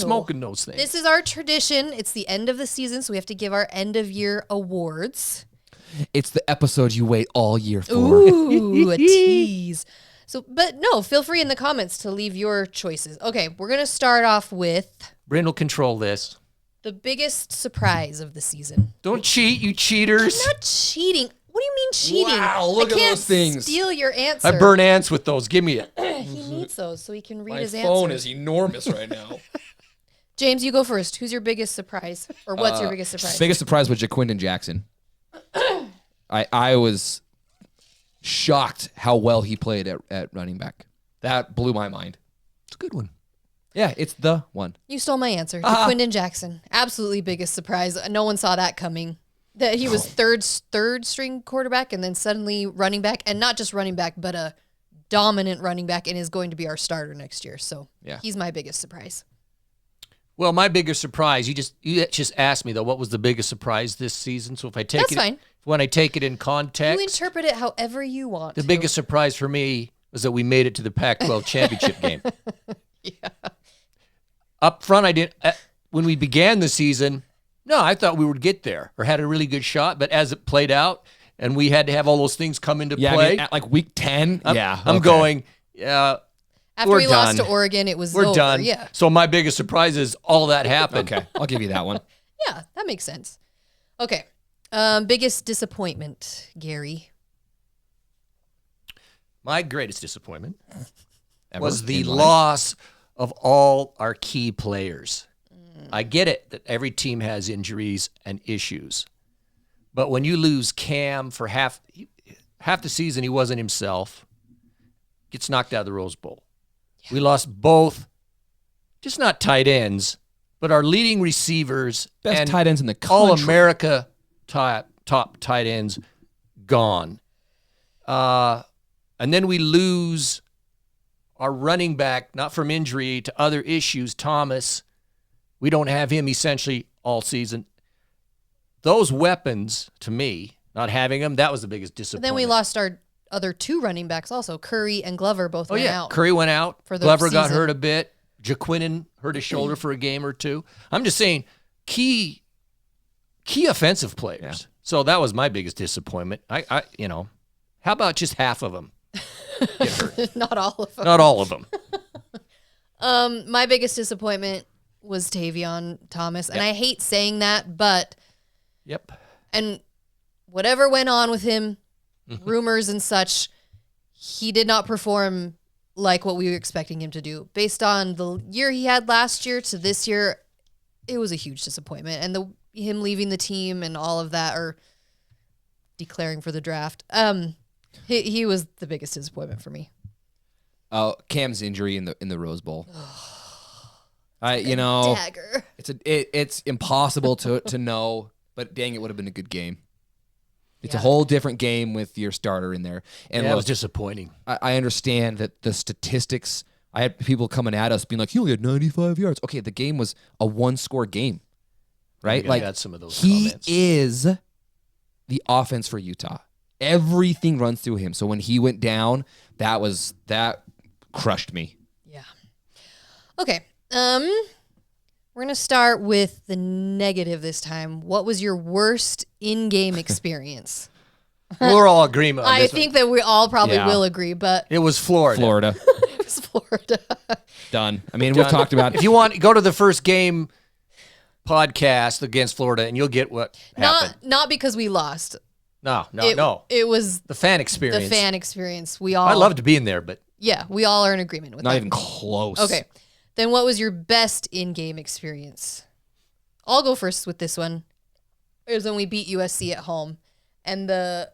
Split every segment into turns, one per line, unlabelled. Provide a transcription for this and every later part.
smoking those things.
This is our tradition. It's the end of the season, so we have to give our end-of-year awards.
It's the episode you wait all year for.
Ooh, a tease. So, but no, feel free in the comments to leave your choices. Okay, we're going to start off with
Bryn will control this.
the biggest surprise of the season.
Don't cheat, you cheaters.
I'm not cheating. What do you mean cheating?
Wow, look
I
at
can't
those things.
steal your answer.
I burn ants with those. Give me it.
He needs those so he can read
My
his
phone
answer.
is enormous right now.
James, you go first. Who's your biggest surprise? Or what's your biggest surprise?
Biggest surprise was Jaquindon Jackson. I was shocked how well he played at running back. That blew my mind.
It's a good one.
Yeah, it's the one.
You stole my answer. Quindon Jackson. Absolutely biggest surprise. No one saw that coming. That he was third string quarterback and then suddenly running back, and not just running back, but a dominant running back, and is going to be our starter next year. So
Yeah.
he's my biggest surprise.
Well, my biggest surprise, you just asked me though, what was the biggest surprise this season? So if I take
That's
it,
fine.
when I take it in
You
context,
interpret it however you want.
the biggest surprise for me was that we made it to the Pac-12 championship game.
Yeah.
Up front, I didn't. When we began the season, no, I thought we would get there or had a really good shot. But as it played out, and we had to have all those things come into
Yeah,
play,
I mean, at like week 10.
I'm going. Yeah,
After
we're
we lost
done.
to Oregon, it was
we're
over.
done.
Yeah.
So my biggest surprise is all that happened.
Okay, I'll give you that one.
Yeah, that makes sense. Okay. Biggest disappointment, Gary.
My greatest disappointment
Ever
was the
in life.
loss of all our key players. I get it that every team has injuries and issues, but when you lose Cam for half the season, he wasn't himself. Gets knocked out of the Rose Bowl. We lost both, just not tight ends, but our leading receivers
Best
and
tight ends in the country.
all America top tight ends gone. And then we lose our running back, not from injury to other issues, Thomas. We don't have him essentially all season. Those weapons, to me, not having them, that was the biggest
But
disappointment.
then we lost our other two running backs also. Curry and Glover both went out.
Curry went out.
for the
Glover got
season.
hurt a bit. Jaquindon hurt his shoulder for a game or two. I'm just saying, key offensive players.
Yeah.
So that was my biggest disappointment. I how about just half of them get hurt?
Not all of them.
Not all of them.
My biggest disappointment was Tavion Thomas. And I hate saying that, but
Yep.
and whatever went on with him, rumors and such, he did not perform like what we were expecting him to do. Based on the year he had last year to this year, it was a huge disappointment. And him leaving the team and all of that, or declaring for the draft, he was the biggest disappointment for me.
Cam's injury in the Rose Bowl.
Dagger.
It's impossible to know, but dang, it would have been a good game. It's a whole different game with your starter in there. And
That
look,
was disappointing.
I understand that the statistics. I had people coming at us being like, "He only had 95 yards." Okay, the game was a one-score game, right?
Like had some of those
he
comments.
is the offense for Utah. Everything runs through him. So when he went down, that crushed me.
Yeah. Okay. We're gonna start with the negative this time. What was your worst in-game experience?
We're all agreement on
I
this
think that we all probably
Yeah.
will agree, but
one. It was Florida.
Florida
it was Florida.
done. I mean, we've talked about.
If you want, go to the first game podcast against Florida, and you'll get what happened.
Not because we lost.
No.
It was
The fan
the
experience.
fan experience. We all.
I loved being there, but
Yeah, we all are in agreement with
Not
that.
even close.
Okay. Then what was your best in-game experience? I'll go first with this one. It was when we beat USC at home, and the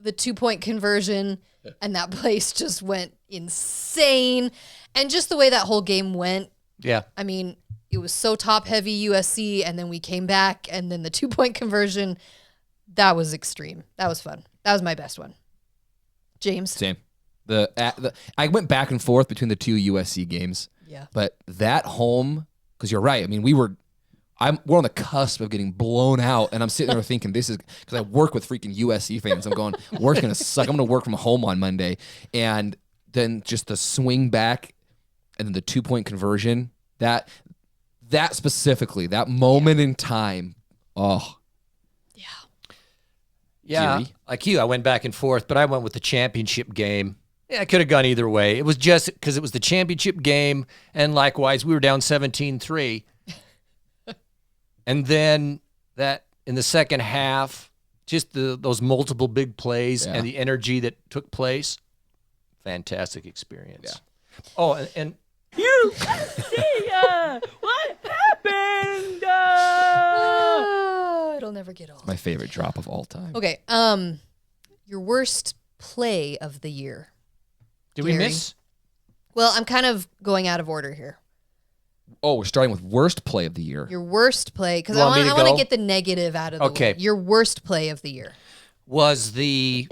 2-point conversion, and that place just went insane. And just the way that whole game went,
yeah.
I mean, it was so top-heavy USC, and then we came back, and then the 2-point conversion, that was extreme. That was fun. That was my best one. James?
Same. I went back and forth between the two USC games.
Yeah.
But that home, because you're right. I mean, we're on the cusp of getting blown out, and I'm sitting there thinking, this is because I work with freaking USC fans. I'm going, work's gonna suck. I'm gonna work from home on Monday, and then just the swing back, and then the 2-point conversion. that specifically, that moment in time. Oh,
Yeah,
Geary.
like you, I went back and forth, but I went with the championship game. Yeah, I could have gone either way. It was just because it was the championship game, and likewise, we were down 17-3. And then that in the second half, just those multiple big plays and the energy that took place, fantastic experience. Yeah. Oh, and
You see what happened?
It'll never get old.
My favorite drop of all time.
Okay. Your worst play of the year.
did we
Gary.
miss?
Well, I'm kind of going out of order here.
Oh, we're starting with worst play of the year.
Your worst play, because
You
I
want me
want
to
to
go?
get the negative out of the
Okay.
way. Your worst play of the year.
Was the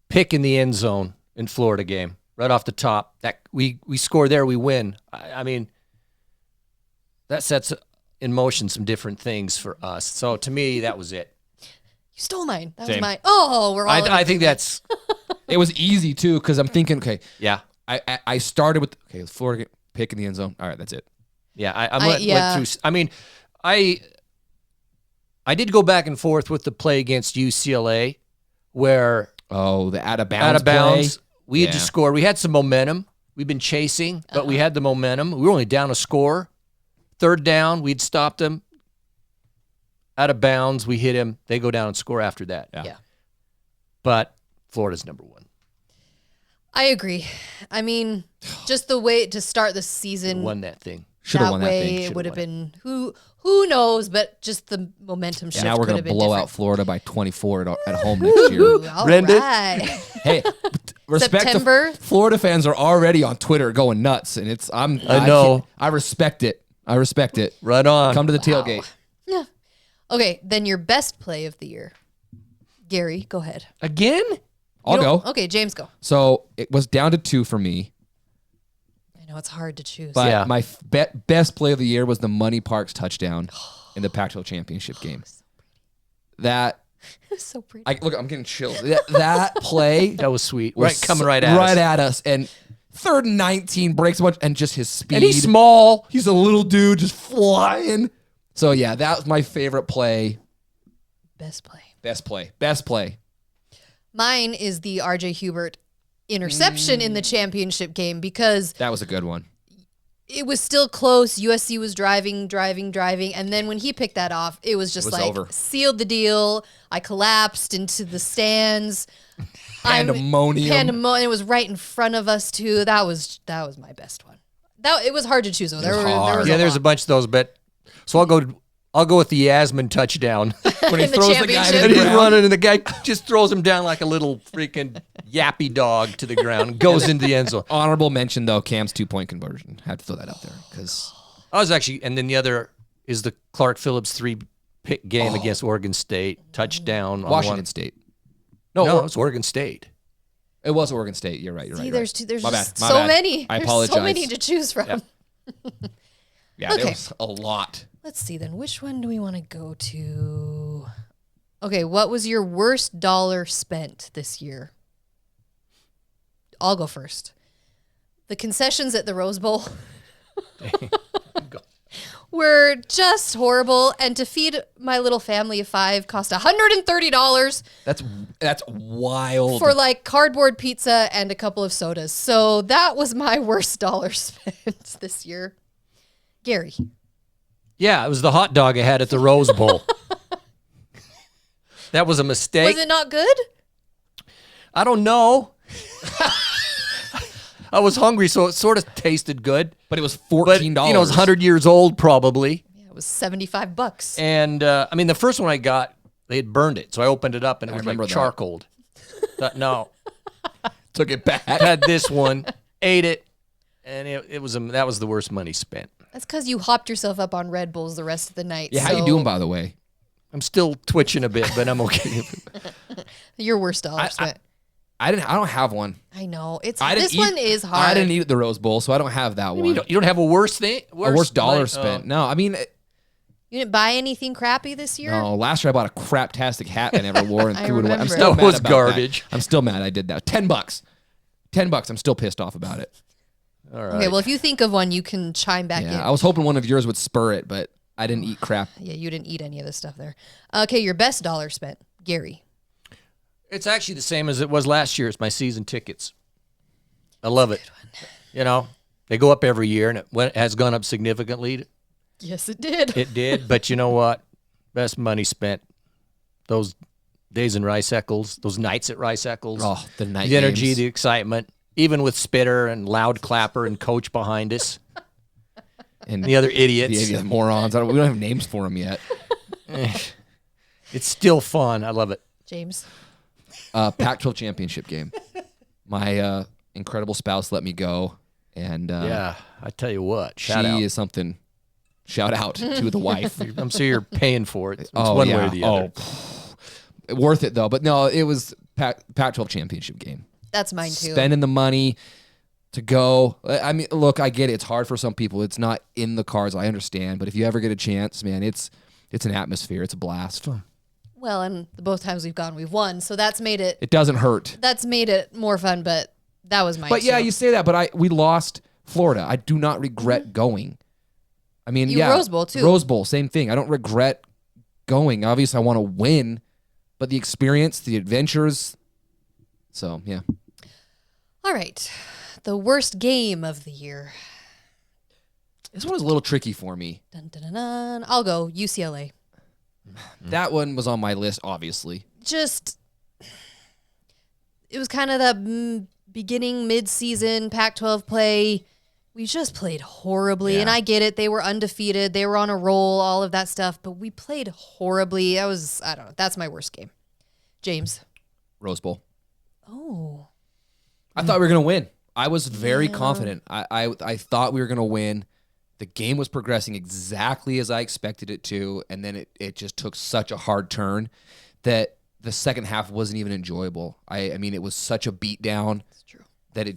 pick in the end zone in Florida game right off the top. That we score there, we win. I mean, that sets in motion some different things for us. So to me, that was it.
You stole mine. That
Same.
was mine. Oh, we're all. in
I think
agreement.
that's
It was easy too because I'm thinking, okay,
yeah.
I started with Florida pick in the end zone. All right, that's it.
Yeah, I
yeah.
went through. I mean, I did go back and forth with the play against UCLA, where
Oh, the out of bounds.
out of bounds
play.
we had
Yeah.
to score. We had some momentum. We've been chasing, but we had the momentum. We were only down a score. Third down, we'd stopped them. Out of bounds, we hit him. They go down and score after that.
Yeah.
But Florida's number one.
I agree. I mean, just the way to start the season.
Won that thing.
Should have
that
won that
way
thing.
it
Should've
would have
won
been who knows, but just the momentum shift.
Now we're
could
gonna
have been
blow
different.
out Florida by 24 at home next year.
Ooh, all
Brenda?
right.
Hey, respect to
September?
Florida fans are already on Twitter going nuts, and
I know.
can't- I respect it. I respect it.
Right on.
Come to the tailgate.
Yeah. Okay, then your best play of the year. Gary, go ahead.
Again?
I'll
You don't-
go.
Okay, James, go.
So it was down to 2 for me,
I know it's hard to choose.
but
Yeah.
my best play of the year was the Money Parks touchdown in the Pac-12 championship game. That
It was so pretty.
look, I'm getting chills. That play
That was sweet.
was
Right, coming right at us.
at us, and 3rd and 19 breaks a bunch, and just his speed.
And he's small.
He's a little dude just flying. So yeah, that was my favorite play.
Best play.
Best play. Best play.
Mine is the RJ Hubert interception in the championship game because
That was a good one.
it was still close. USC was driving, and then when he picked that off, it was just
was
like
over.
sealed the deal. I collapsed into the stands.
Pandemonium.
It was right in front of us too. That was my best one. It was hard to choose though. There was
Yeah, there's a
lot.
bunch of those, but so I'll go with the Yasmin touchdown.
When he
In the
throws the guy to
championship.
the
And he's
ground.
running, and the guy just throws him down like a little freaking yappy dog to the ground. Goes into the end zone.
Honorable mention though, Cam's 2-point conversion. Had to throw that out there because
I was actually, and then the other is the Clark Phillips 3-pick game against Oregon State touchdown. On
Washington
one.
State.
No, it was Oregon State.
It was Oregon State. You're right. You're right.
See,
you're
there's
right.
there's
My
just
bad, my
so
bad.
many.
I
There's
apologize.
so many to choose from.
Yeah, there
Okay.
was a lot.
Let's see then. Which one do we want to go to? Okay, what was your worst dollar spent this year? I'll go first. The concessions at the Rose Bowl were just horrible, and to feed my little family of 5 cost $130
That's wild.
for like cardboard pizza and a couple of sodas. So that was my worst dollar spent this year. Gary.
Yeah, it was the hot dog I had at the Rose Bowl. That was a mistake.
Was it not good?
I don't know. I was hungry, so it sort of tasted good.
but it was
But
$14.
you know, it's 100 years old probably.
Yeah, it was $75.
And I mean, the first one I got, they had burned it, so I opened it up and it was like
remember that.
charcoal. Thought, no,
Took it back.
had this one, ate it, and that was the worst money spent.
That's because you hopped yourself up on Red Bulls the rest of the night.
Yeah, how you
so
doing, by the way?
I'm still twitching a bit, but I'm okay.
Your worst dollar spent.
I don't have one.
I know.
This
This one is hard.
I didn't eat at the Rose Bowl, so I don't have that one.
You don't have a worse thing?
A worst dollar
money-
spent. No, I mean,
You didn't buy anything crappy this year?
no. Last year I bought a craptastic hat I never wore and
I
threw it away. I'm
remember.
still
That
mad
was
about
garbage.
That. I'm still mad I did that. $10. $10. I'm still pissed off about it.
All right.
Okay, well, if you think of one, you can chime back in.
Yeah, I was hoping one of yours would spur it, but I didn't eat crap.
Yeah, you didn't eat any of this stuff there. Okay, your best dollar spent, Gary.
It's actually the same as it was last year. It's my season tickets. I love it. You know, they go up every year, and it has gone up significantly.
Yes, it did.
It did, but you know what? Best money spent. Those days in Rice Eccles, those nights at Rice Eccles.
Oh, the night
The energy,
games.
the excitement, even with Spitter and Loud Clapper and Coach behind us.
And
The other idiots.
the morons. We don't have names for them yet.
It's still fun. I love it.
James.
Pac-12 championship game. My incredible spouse let me go, and
Yeah, I tell you what.
she
Shout out.
is something. Shout out to the wife.
I'm sure you're paying for it. It's
Oh,
one
yeah.
way or the other.
Worth it though. But no, it was Pac-12 championship game.
That's mine too.
Spending the money to go. I mean, look, I get it. It's hard for some people. It's not in the cards. I understand. But if you ever get a chance, man, it's an atmosphere. It's a blast.
Well, and both times we've gone, we've won. So that's made it.
It doesn't hurt.
That's made it more fun. But that was mine.
But yeah,
too.
you say that. But we lost Florida. I do not regret going. I mean,
You
yeah,
Rose Bowl, too.
Rose Bowl, same thing. I don't regret going. Obviously, I want to win, but the experience, the adventures. So yeah.
All right. The worst game of the year.
This one was a little tricky for me.
Dun, dun, dun, dun. I'll go UCLA.
That one was on my list, obviously.
Just, it was kind of the beginning, mid-season Pac-12 play. We just played horribly, and I get it. They were undefeated. They were on a roll, all of that stuff, but we played horribly. I don't know. That's my worst game. James.
Rose Bowl.
Oh.
I thought we were going to win. I was very confident. I thought we were going to win. The game was progressing exactly as I expected it to, and then it just took such a hard turn that the second half wasn't even enjoyable. I mean, it was such a beatdown.
That's true.
That it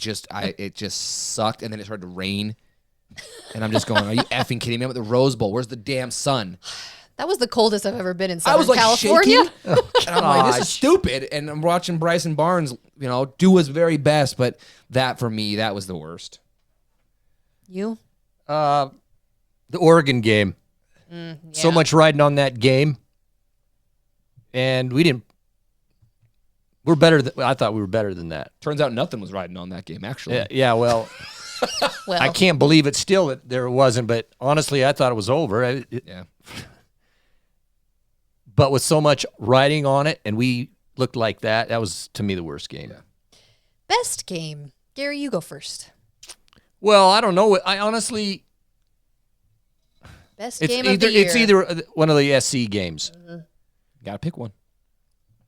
just sucked, and then it started to rain, and I'm just going, are you effing kidding me? I'm at the Rose Bowl. Where's the damn sun?
That was the coldest I've ever been in
I
Southern
was like
California.
shaking, and I'm like, this is stupid. And I'm watching Bryson Barnes, do his very best, but that for me, that was the worst.
You?
The Oregon game. So much riding on that game. And we're better. I thought we were better than that.
Turns out nothing was riding on that game, actually.
Yeah, well,
Well,
I can't believe it still that there wasn't, but honestly, I thought it was over.
Yeah.
But with so much riding on it, and we looked like that was, to me, the worst game.
Yeah.
best game. Gary, you go first.
Well, I don't know. I honestly,
Best
it's
game
either
of the year.
it's either one of the SC games.
Got to pick one.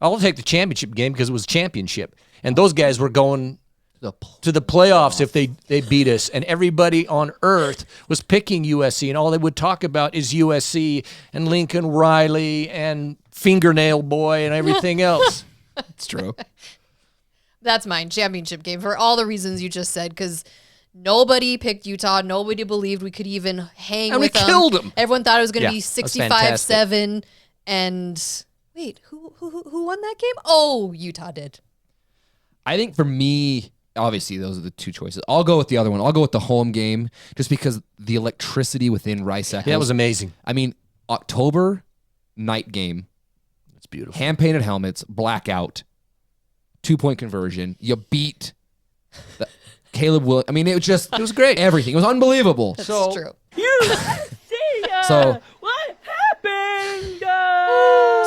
I'll take the championship game because it was championship, and those guys were going
The
to the playoffs if they beat us, and everybody on earth was picking USC, and all they would talk about is USC and Lincoln Riley and Fingernail Boy and everything else.
It's true.
That's mine. Championship game for all the reasons you just said, because nobody picked Utah. Nobody believed we could even hang
And we
with them.
killed them.
Everyone thought it was going to
Yeah,
be
that was fantastic.
65-7. And wait, who won that game? Oh, Utah did.
I think for me, obviously those are the two choices. I'll go with the other one. I'll go with the home game just because the electricity within Rice Eccles.
Yeah, it was amazing.
I mean, October night game,
It's beautiful.
hand-painted helmets, blackout, 2-point conversion. You beat Caleb Will. I mean, it was great. Everything. It was unbelievable.
That's
So-
true.
You see
So-
what happened?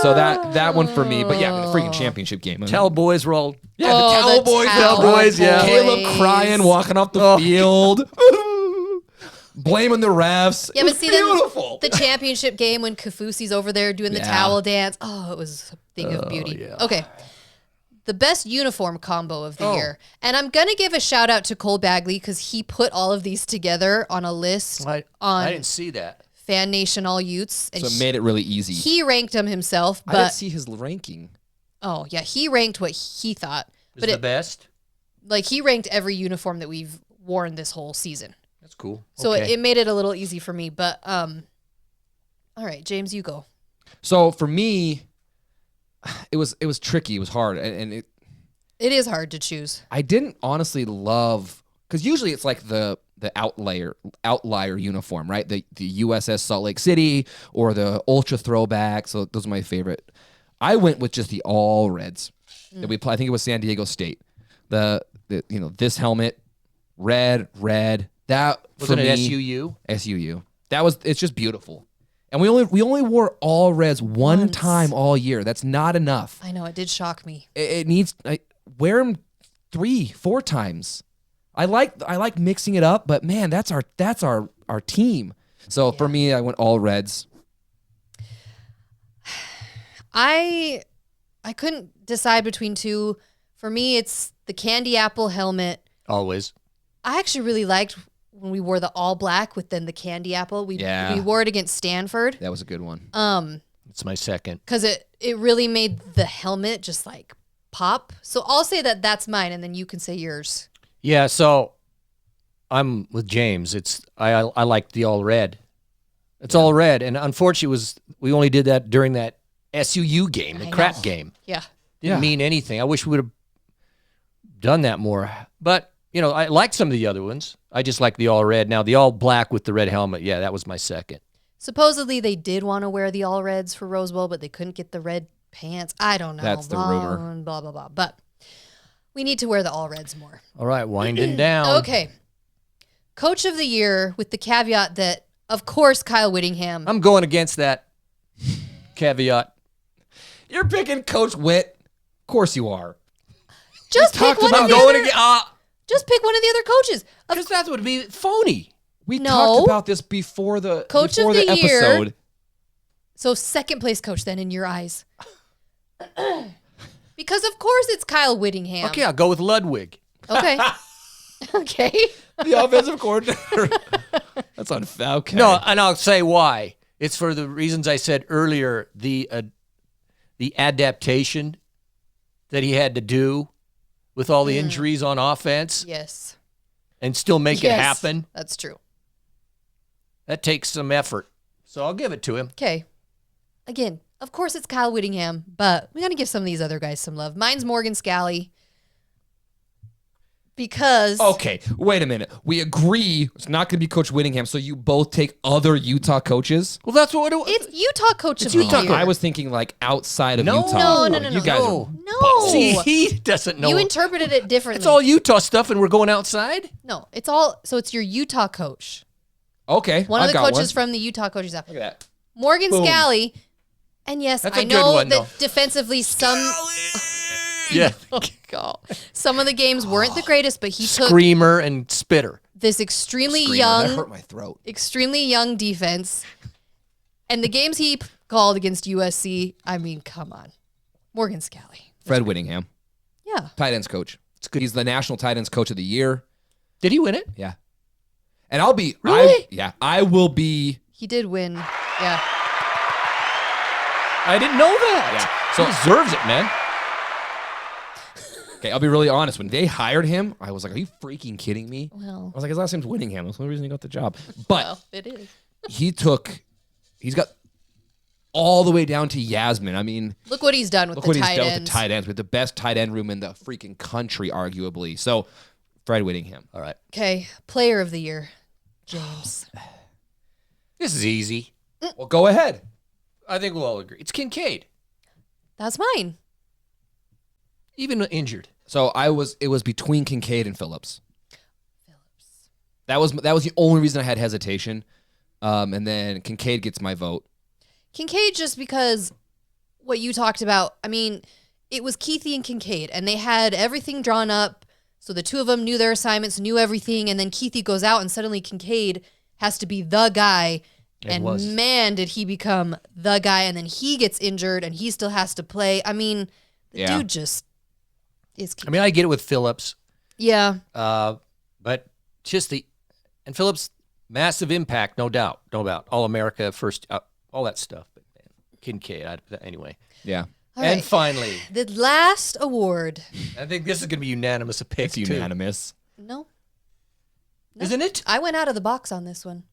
So that one for me. But yeah, the freaking championship game. I mean,
Tell boys were all
yeah,
Oh,
the Cowboys.
Cowboys, yeah.
Caleb crying, walking off the
Oh.
field, blaming the refs.
Yeah,
It
but
was
see,
beautiful.
then the championship game when Kafusi's over there doing the
Yeah.
towel dance. Oh, it was a thing of beauty.
yeah.
Okay. The best uniform combo of the
Oh.
year. And I'm going to give a shout out to Cole Bagley because he put all of these together on a list
I
on
didn't see that.
Fan Nation All Utes. And
So it made it really easy.
he ranked them himself,
I didn't
but
see his ranking.
oh yeah, he ranked what he thought.
Is
But
the
it,
best?
like he ranked every uniform that we've worn this whole season.
That's cool.
So
Okay.
it made it a little easy for me. But all right, James, you go.
So for me, it was tricky. It was hard, and
It is hard to choose.
I didn't honestly love because usually it's like the outlier uniform, right? The USS Salt Lake City or the Ultra Throwback. So those are my favorite. I went with just the all reds that we play. I think it was San Diego State. The this helmet, red. That
Was
for
it an
me,
SUU?
SUU. It's just beautiful. And we only wore all reds one
Once.
time all year. That's not enough.
I know, it did shock me.
It needs wear them 3-4 times. I like mixing it up, but man, that's our team. So for me, I went all reds.
I couldn't decide between two. For me, it's the candy apple helmet.
Always.
I actually really liked when we wore the all black with then the candy apple. We wore it against Stanford.
That was a good one.
It's my second.
Because it really made the helmet just like pop. So I'll say that that's mine, and then you can say yours.
Yeah, so I'm with James. I like the all red. It's all red, and unfortunately, we only did that during that SUU game, the
I
crap
know.
game.
Yeah.
Didn't mean anything. I wish we would have done that more. But I like some of the other ones. I just like the all red. Now the all black with the red helmet. Yeah, that was my second.
Supposedly they did want to wear the all reds for Rose Bowl, but they couldn't get the red pants. I don't know.
That's the rumor.
Blah, blah, blah. But we need to wear the all reds more.
All right, winding down.
Okay. Coach of the year with the caveat that, of course, Kyle Whittingham.
I'm going against that caveat.
You're picking Coach Whitt. Of course you are.
Just pick one of the
going
other.
against
Just pick one of the other coaches.
because that would be phony.
We
No.
talked about this before the
Coach of the year.
episode.
So second place coach then in your eyes. Because of course it's Kyle Whittingham.
Okay, I'll go with Ludwig.
Okay. Okay.
The offensive coordinator. That's on okay.
No, and I'll say why. It's for the reasons I said earlier. The adaptation that he had to do with all the injuries on offense
Yes.
and still make it
Yes,
happen.
That's true.
That takes some effort. So I'll give it to him.
Okay. Again, of course it's Kyle Whittingham, but we got to give some of these other guys some love. Mine's Morgan Scally. Because
Okay, wait a minute. We agree it's not going to be Coach Whittingham, so you both take other Utah coaches?
Well, that's what it was.
it's Utah coach of
Utah
the year.
I was thinking like outside of
No.
Utah.
No.
You guys are
No.
See, he doesn't know.
You interpreted it differently.
It's all Utah stuff, and we're going outside.
No, it's all so it's your Utah coach.
okay.
One of
I've
the
got
coaches
one.
from the Utah coaching staff.
Look at that.
Morgan
Boom.
Scally. And yes,
That's
I
a good
know
one,
that
though.
defensively some
Yeah,
some of the games weren't the greatest, but he took
screamer and spitter.
this extremely
Screamer,
young
That hurt my throat.
extremely young defense. And the games he called against USC, I mean, come on. Morgan Scally.
Fred Whittingham,
Yeah.
tight ends coach.
It's good.
He's the national tight ends coach of the year.
Did he win it?
Yeah. And I'll be
Really?
I will be.
He did win. Yeah.
I didn't know that.
Yeah.
So he deserves it, man.
Okay, I'll be really honest. When they hired him, I was like, "Are you freaking kidding me?" I
Well,
was like, "His last name's Whittingham. That's the only reason he got the job." But
it is.
he's got all the way down to Yasmin. I mean,
Look what he's done with
look
the
what he's
tight
done with
ends.
the tight ends, with the best tight end room in the freaking country, arguably. So, Fred Whittingham.
All right.
Okay. Player of the year. James.
This is easy.
Well, go ahead.
I think we'll all agree. It's Kincaid,
That's mine.
even injured.
So it was between Kincaid and Phillips. That was the only reason I had hesitation. And then Kincaid gets my vote.
Kincaid, just because what you talked about, I mean, it was Keithy and Kincaid, and they had everything drawn up. So the two of them knew their assignments, knew everything, and then Keithy goes out, and suddenly Kincaid has to be the guy. And
was.
man, did he become the guy, and then he gets injured, and he still has to play. I mean, the
Yeah.
dude just is.
I mean, I get it with Phillips,
Yeah.
but just and Phillips, massive impact, no doubt, All America, first, all that stuff. But man, Kincaid, anyway.
Yeah.
All
And
right.
finally,
The last award.
I think this is going to be unanimous. A pick,
It's
too.
unanimous.
No.
Isn't it?
I went out of the box on this one.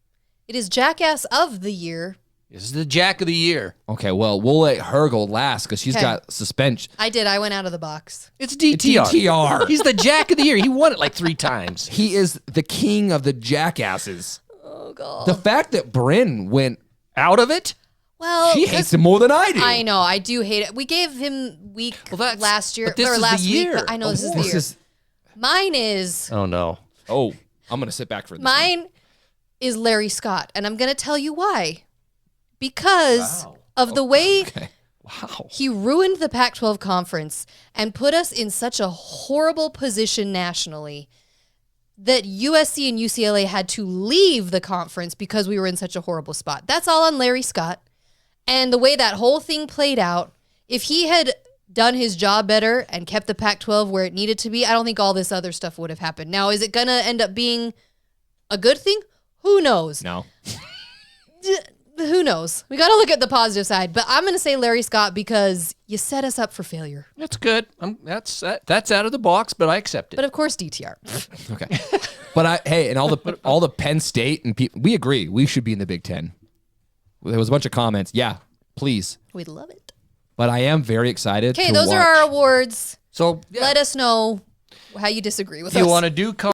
It is Jackass of the Year,
This is the Jack of the Year.
Okay, well, we'll let her go last because she's
Okay.
got suspension.
I did. I went out of the box.
It's DTR.
DTR.
He's the Jack of the Year. He won it like 3 times.
He is the king of the jackasses.
Oh god.
The fact that Bryn went,
Out of it?
Well,
she hates him more than I do.
I know. I do hate it. We gave him week last year
but this
or
is the
last
year.
week. But I know this is the
This
year.
is,
Mine is
Oh, no.
oh, I'm going to sit back for this.
mine is Larry Scott, and I'm going to tell you why. Because of the way
Okay.
Wow.
he ruined the Pac-12 conference and put us in such a horrible position nationally that USC and UCLA had to leave the conference because we were in such a horrible spot. That's all on Larry Scott. And the way that whole thing played out, if he had done his job better and kept the Pac-12 where it needed to be, I don't think all this other stuff would have happened. Now, is it going to end up being a good thing? Who knows?
No.
Who knows? We got to look at the positive side. But I'm going to say Larry Scott because you set us up for failure.
That's good. That's out of the box, but I accept it.
But of course, DTR.
Okay. But and all the Penn State and people, we agree we should be in the Big Ten. There was a bunch of comments. Yeah, please.
We'd love it.
But I am very excited.
Okay,
to
those
watch.
are our awards.
So, yeah,
Let us know how you disagree with
if you
us.
want to do